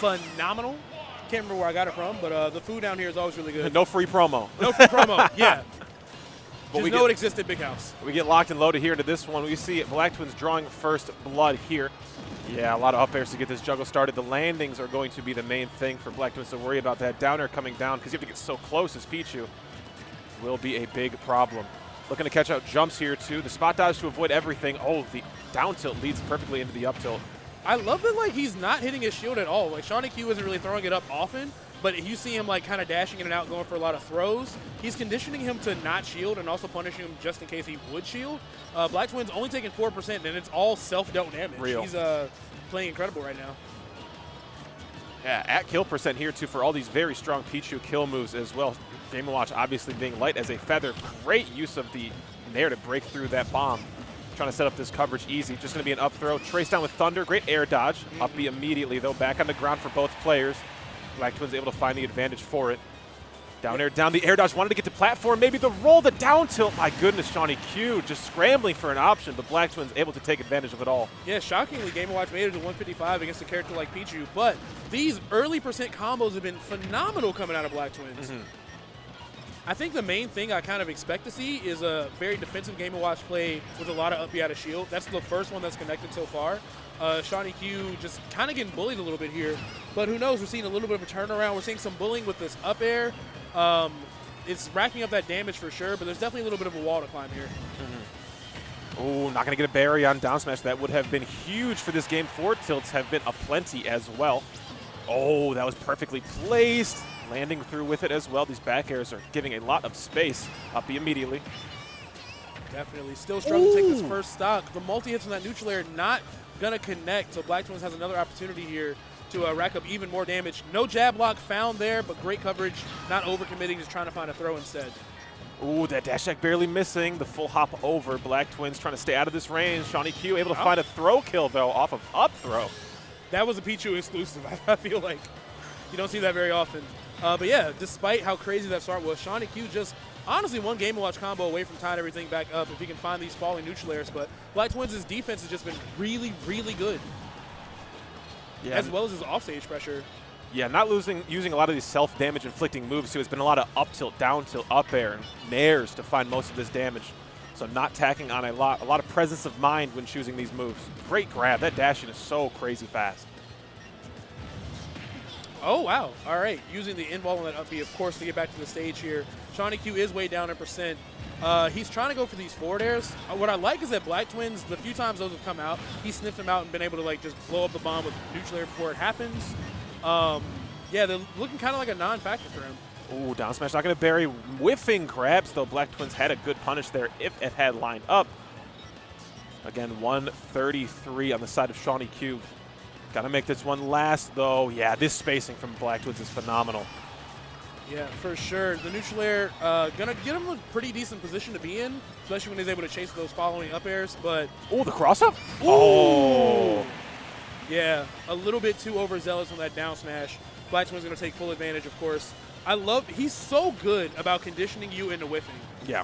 phenomenal. Can't remember where I got it from, but the food down here is always really good. No free promo. No free promo, yeah. But Just know it exists at Big House. We get locked and loaded here into this one. We see Black Twins drawing first blood here. Yeah, a lot of up airs to get this juggle started. The landings are going to be the main thing for Black Twins to worry about. That down air coming down, because you have to get so close as Pichu, will be a big problem. Looking to catch out jumps here, too. The spot dodge to avoid everything. Oh, the down tilt leads perfectly into the up tilt. I love that, like, he's not hitting his shield at all. Like, ShawnieQ isn't really throwing it up often, but you see him, like, kind of dashing in and out, going for a lot of throws. He's conditioning him to not shield and also punishing him just in case he would shield. Black Twins only taking 4%, and it's all self-dealt damage. Real. He's playing incredible right now. Yeah, at kill percent here, too, for all these very strong Pichu kill moves as well. Game & Watch obviously being light as a feather. Great use of the Nair to break through that bomb. Trying to set up this coverage easy. Just going to be an up throw. Trace down with Thunder. Great air dodge. Up B immediately, though. Back on the ground for both players. Black Twins able to find the advantage for it. Down air, down the air dodge. Wanted to get to platform. Maybe the roll, the down tilt. My goodness, ShawnieQ just scrambling for an option, but Black Twins able to take advantage of it all. Yeah, shockingly, Game & Watch made it to 155 against a character like Pichu, but these early percent combos have been phenomenal coming out of Black Twins. I think the main thing I kind of expect to see is a very defensive Game & Watch play with a lot of up B out of shield. That's the first one that's connected so far. ShawnieQ just kind of getting bullied a little bit here, but who knows? We're seeing a little bit of a turnaround. We're seeing some bullying with this up air. It's racking up that damage for sure, but there's definitely a little bit of a wall to climb here. Oh, not going to get a berry on down smash. That would have been huge for this game. Forward tilts have been aplenty as well. Oh, that was perfectly placed. Landing through with it as well. These back airs are giving a lot of space. Up B immediately. Definitely. Still struggling to take this first stock. The multi-hits from that neutral air not going to connect, so Black Twins has another opportunity here to rack up even more damage. No jab block found there, but great coverage. Not overcommitting, just trying to find a throw instead. Ooh, that dash attack barely missing. The full hop over. Black Twins trying to stay out of this range. ShawnieQ able to find a throw kill, though, off of up throw. That was a Pichu exclusive. I feel like you don't see that very often. But yeah, despite how crazy that start was, ShawnieQ just honestly one Game & Watch combo away from tying everything back up if he can find these falling neutral airs. But Black Twins' defense has just been really, really good. Yeah, as well as his offstage pressure. Yeah, not using a lot of these self-damage inflicting moves too. It's been a lot of up tilt, down tilt, up air, and nairs to find most of this damage. So not tacking on a lot of presence of mind when choosing these moves. Great grab. That dashing is so crazy fast. Oh, wow. All right. Using the invul on that up B, of course, to get back to the stage here. ShawnieQ is way down in percent. He's trying to go for these forward airs. What I like is that Black Twins, the few times those have come out, he sniffed them out and been able to like just blow up the bomb with neutral air before it happens. Yeah, they're looking kind of like a non-factor for him. Ooh, down smash not going to bury. Whiffing grabs, though. Black Twins had a good punish there if it had lined up. Again, 133 on the side of ShawnieQ. Got to make this one last, though. Yeah, this spacing from Black Twins is phenomenal. Yeah, for sure. The neutral air gonna get him a pretty decent position to be in, especially when he's able to chase those following up airs. But oh, the cross up! Oh, yeah, a little bit too overzealous on that down smash. Black Twins gonna take full advantage, of course. He's so good about conditioning you into whiffing. Yeah,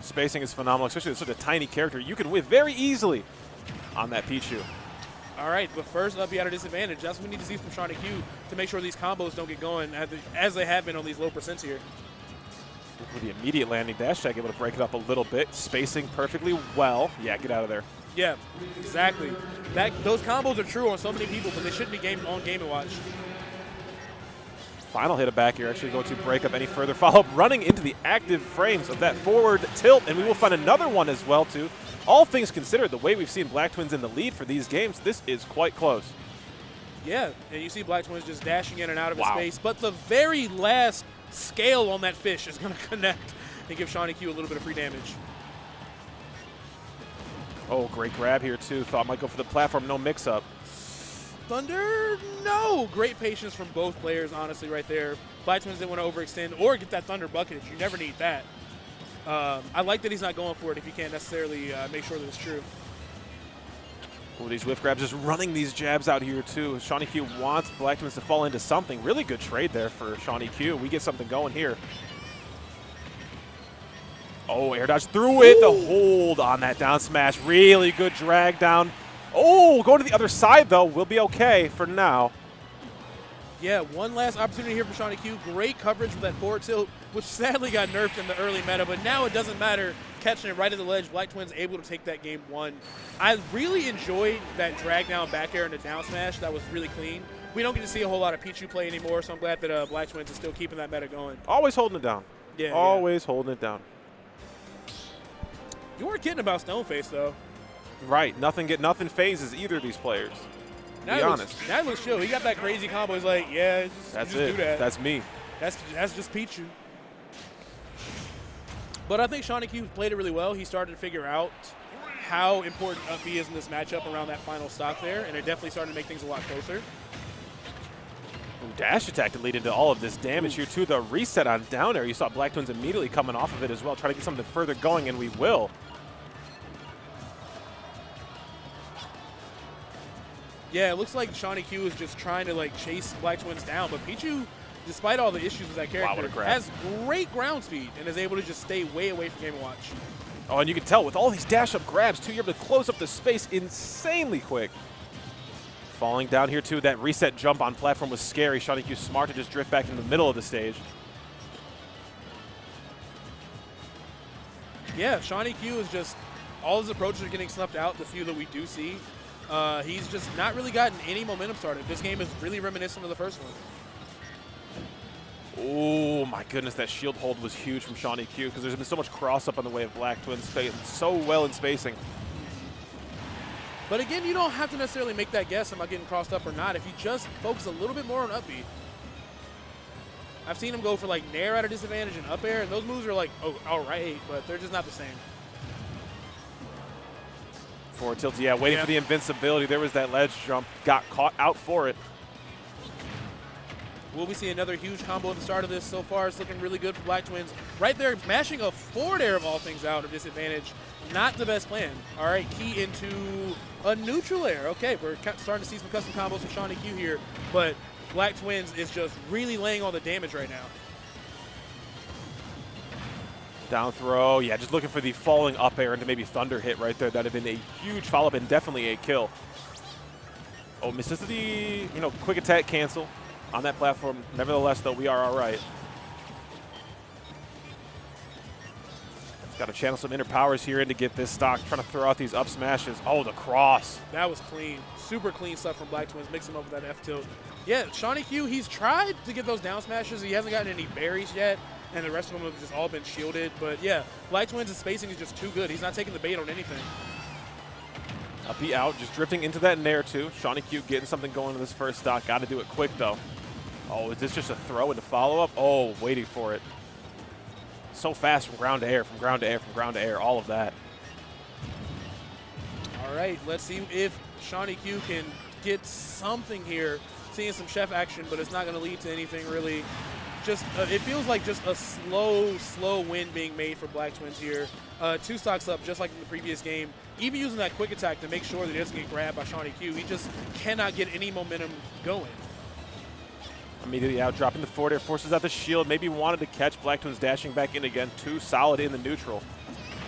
spacing is phenomenal, especially with such a tiny character. You can whiff very easily on that Pichu. All right, but first up, you at a disadvantage. That's what we need to see from ShawnieQ to make sure these combos don't get going as they have been on these low percents here. With the immediate landing dash attack, able to break it up a little bit. Spacing perfectly well. Yeah, get out of there. Yeah, exactly. Those combos are true on so many people, but they shouldn't be on Game & Watch. Final hit of back here actually going to break up any further follow-up, running into the active frames of that forward tilt, and we will find another one as well, too. All things considered, the way we've seen Black Twins in the lead for these games, this is quite close. Yeah, and you see Black Twins just dashing in and out of his space, but the very last scale on that fish is going to connect and give ShawnieQ a little bit of free damage. Oh, great grab here, too. Thought might go for the platform, no mix-up. Thunder, no. Great patience from both players, honestly, right there. Black Twins didn't want to overextend or get that Thunder bucket. You never need that. I like that he's not going for it if you can't necessarily make sure that it's true. Oh, these whiff grabs, just running these jabs out here, too. ShawnieQ wants Black Twins to fall into something. Really good trade there for ShawnieQ. We get something going here. Oh, air dodge through it. The hold on that down smash. Really good drag down. Oh, going to the other side, though. We'll be okay for now. Yeah, one last opportunity here for ShawnieQ. Great coverage with that forward tilt, which sadly got nerfed in the early meta, but now it doesn't matter. Catching it right at the ledge, Black Twins able to take that game 1. I really enjoyed that drag down back air and the down smash. That was really clean. We don't get to see a whole lot of Pichu play anymore, so I'm glad that Black Twins is still keeping that meta going. Always holding it down. Yeah, always holding it down. You weren't kidding about Stoneface, though. Right. Nothing phases either of these players. To be honest. Now he looks chill. He got that crazy combo. He's like, yeah, that's just it. do that. That's me. That's just Pichu. But I think ShawnieQ played it really well. He started to figure out how important up B is in this matchup around that final stock there, and it definitely started to make things a lot closer. Ooh, dash attack to lead into all of this damage here too. The reset on down air. You saw Black Twins immediately coming off of it as well, trying to get something further going, and we will. Yeah, it looks like ShawnieQ is just trying to like chase Black Twins down, but Pichu, despite all the issues with that character, has great ground speed and is able to just stay way away from Game & Watch. Oh, and you can tell with all these dash-up grabs, too, you're able to close up the space insanely quick. Falling down here, too. That reset jump on platform was scary. ShawnieQ smart to just drift back in the middle of the stage. Yeah, ShawnieQ is just, all his approaches are getting snuffed out, the few that we do see. He's just not really gotten any momentum started. This game is really reminiscent of the first one. Oh my goodness, that shield hold was huge from ShawnieQ because there's been so much cross up on the way of Black Twins, so well in spacing. But again, you don't have to necessarily make that guess about getting crossed up or not if you just focus a little bit more on up B. I've seen him go for like nair at a disadvantage and up air, and those moves are like, oh, all right, but they're just not the same. Forward tilt, yeah, waiting for the invincibility. There was that ledge jump, got caught out for it. Will we see another huge combo at the start of this? So far, it's looking really good for Black Twins. Right there, mashing a forward air of all things out of disadvantage. Not the best plan. All right, key into a neutral air. Okay, we're starting to see some custom combos from ShawnieQ here, but Black Twins is just really laying all the damage right now. Down throw, yeah, just looking for the falling up air into maybe thunder hit right there. That would have been a huge follow-up and definitely a kill. Oh, misses the, quick attack cancel on that platform. Nevertheless, though, we are all right. Got to channel some inner powers here in to get this stock, trying to throw out these up smashes. Oh, the cross. That was clean. Super clean stuff from Black Twins. Mix him up with that F tilt. Yeah, ShawnieQ, he's tried to get those down smashes. He hasn't gotten any berries yet, and the rest of them have just all been shielded. But yeah, Black Twins' spacing is just too good. He's not taking the bait on anything. Up he out, just drifting into that nair too. ShawnieQ getting something going in this first stock. Got to do it quick though. Oh, is this just a throw into follow-up? Oh, waiting for it. So fast from ground to air, from ground to air, from ground to air, all of that. All right, let's see if ShawnieQ can get something here. Seeing some chef action, but it's not going to lead to anything really. Just it feels like just a slow win being made for Black Twins here. 2 stocks up, just like in the previous game. Even using that quick attack to make sure that he doesn't get grabbed by ShawnieQ, he just cannot get any momentum going. Immediately out, dropping the forward air, forces out the shield. Maybe wanted to catch Black Twins dashing back in again. Too solid in the neutral.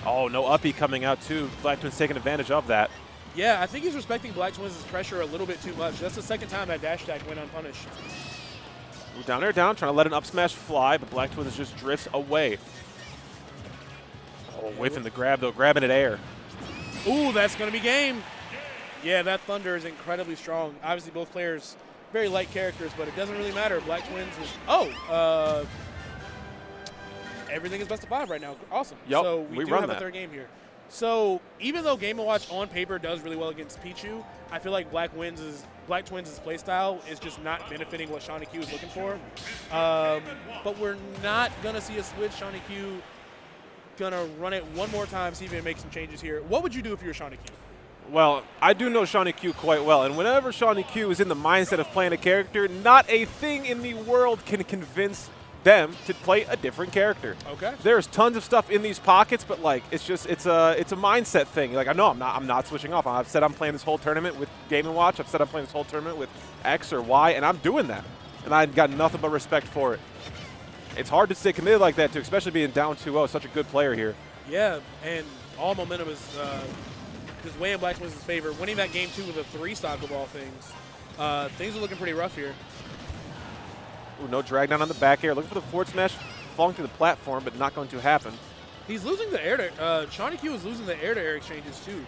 Oh, no uppy coming out too. Black Twins taking advantage of that. Yeah, I think he's respecting Black Twins' pressure a little bit too much. That's the second time that dash attack went unpunished. Down air down, trying to let an up smash fly, but Black Twins just drifts away. Oh, whiffing the grab though, grabbing it air. Ooh, that's going to be game. Yeah, that thunder is incredibly strong. Obviously, both players very light characters, but it doesn't really matter. Black Twins is everything is best of 5 right now. Awesome. Yep, so we do have that. a third game here. So even though Game & Watch on paper does really well against Pichu, I feel like Black Twins' playstyle is just not benefiting what ShawnieQ is looking for. But we're not going to see a switch. ShawnieQ going to run it one more time, see if it makes some changes here. What would you do if you were ShawnieQ? Well, I do know ShawnieQ quite well, and whenever ShawnieQ is in the mindset of playing a character, not a thing in the world can convince them to play a different character. Okay. There's tons of stuff in these pockets, but like it's a mindset thing. Like I know I'm not switching off. I've said I'm playing this whole tournament with Game & Watch. I've said I'm playing this whole tournament with X or Y, and I'm doing that. And I've got nothing but respect for it. It's hard to stay committed like that too, especially being down 2-0. Such a good player here. Yeah, and all momentum is just way in Black Twins' favor. Winning that game 2 with a 3 stock of all things. Things are looking pretty rough here. Ooh, no drag down on the back air. Looking for the forward smash, falling through the platform, but not going to happen. He's losing the air to ShawnieQ is losing the air-to-air exchanges too.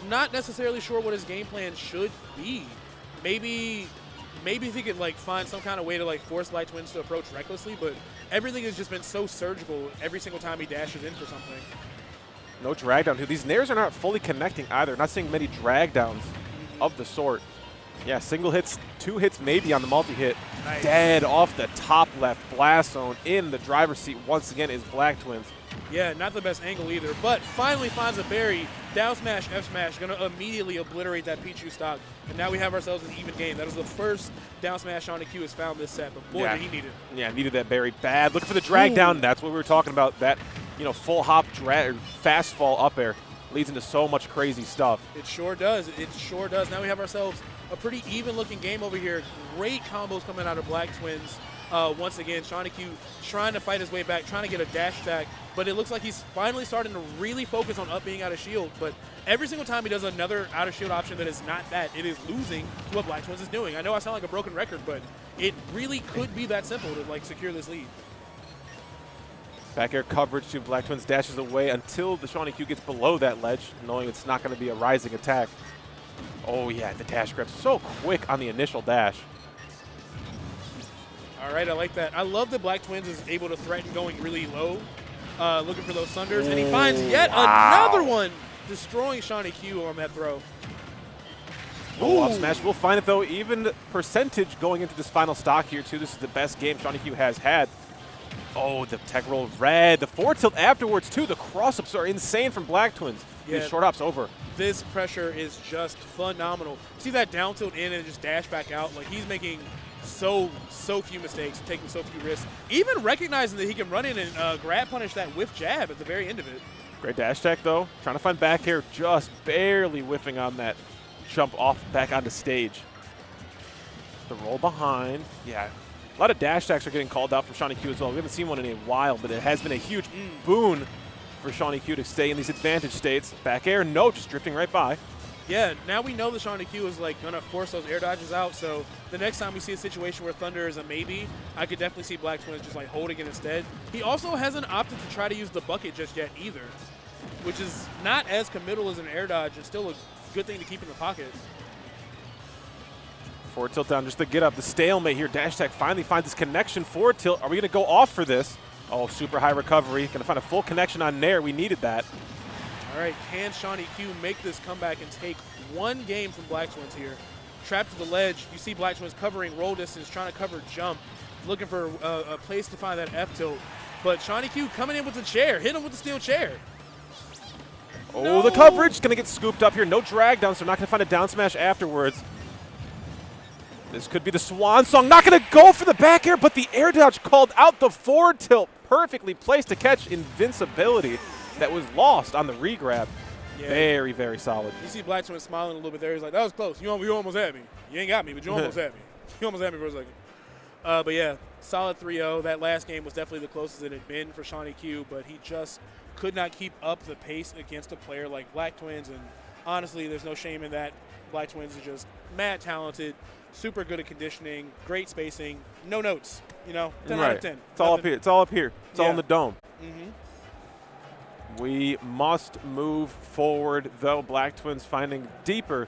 Not necessarily sure what his game plan should be. Maybe if he could like find some kind of way to like force Blacktwins to approach recklessly, but everything has just been so surgical every single time he dashes in for something. No drag down. These nairs are not fully connecting either. Not seeing many drag downs of the sort. Yeah, single hits, 2 hits maybe on the multi-hit. Nice. Dead off the top left blast zone. In the driver's seat once again is Blacktwins. Yeah, not the best angle either, but finally finds a berry. Down smash, F smash, going to immediately obliterate that Pichu stock. And now we have ourselves an even game. That is the first down smash ShawnieQ has found this set, but boy, Yeah. did he need it. Yeah, needed that berry bad. Looking for the drag down. That's what we were talking about. That, full hop drag, fast fall up air leads into so much crazy stuff. It sure does. It sure does. Now we have ourselves a pretty even-looking game over here. Great combos coming out of Blacktwins. Once again, ShawnieQ trying to fight his way back, trying to get a dash attack, but it looks like he's finally starting to really focus on up being out of shield. But every single time he does another out of shield option that is not that, it is losing to what Blacktwins is doing. I know I sound like a broken record, but it really could be that simple to like secure this lead. Back air coverage to Blacktwins dashes away until the ShawnieQ gets below that ledge, knowing it's not going to be a rising attack. Oh yeah, the dash grab so quick on the initial dash. All right, I like that. I love that Blacktwins is able to threaten going really low, looking for those thunders, and he finds yet another one, destroying ShawnieQ on that throw. Oh, up smash. We'll find it though. Even percentage going into this final stock here too. This is the best game ShawnieQ has had. Oh, the tech roll red. The forward tilt afterwards too. The cross-ups are insane from Blacktwins. Yeah. These short ups over. This pressure is just phenomenal. See that down tilt in and just dash back out? Like he's making so few mistakes, taking so few risks. Even recognizing that he can run in and grab punish that whiff jab at the very end of it. Great dash tech though. Trying to find back here, just barely whiffing on that jump off back onto stage. The roll behind. Yeah. A lot of dash attacks are getting called out from ShawnieQ as well. We haven't seen one in a while, but it has been a huge boon for ShawnieQ to stay in these advantage states. Back air, no, just drifting right by. Yeah, now we know that ShawnieQ is like gonna force those air dodges out, so the next time we see a situation where Thunder is a maybe, I could definitely see Blacktwins just like holding it instead. He also hasn't opted to try to use the bucket just yet either, which is not as committal as an air dodge. It's still a good thing to keep in the pocket. Forward tilt down, just the get up, the stalemate here. Dash tech finally finds this connection. Forward tilt, are we gonna go off for this? Oh, super high recovery. Gonna find a full connection on Nair. We needed that. All right, can ShawnieQ make this comeback and take one game from Blacktwins here? Trapped to the ledge, you see Blacktwins covering roll distance, trying to cover jump, looking for a place to find that F tilt. But ShawnieQ coming in with the chair, hit him with the steel chair. Oh, No. the coverage gonna get scooped up here. No drag down, so not gonna find a down smash afterwards. This could be the swan song. Not gonna go for the back air, but the air dodge called out. The forward tilt perfectly placed to catch invincibility that was lost on the regrab. Yeah. Very, very solid. You see Blacktwins smiling a little bit there. He's like, that was close. You almost had me. You ain't got me, but you almost had me. You almost had me for a second. But yeah, solid 3-0. That last game was definitely the closest it had been for ShawnieQ, but he just could not keep up the pace against a player like Blacktwins. And honestly, there's no shame in that. Blacktwins is just mad talented, super good at conditioning, great spacing, no notes. 10 out of 10. It's all up here. It's all up here. It's all in Yeah. the dome. Mm-hmm. We must move forward, though. Blacktwins finding deeper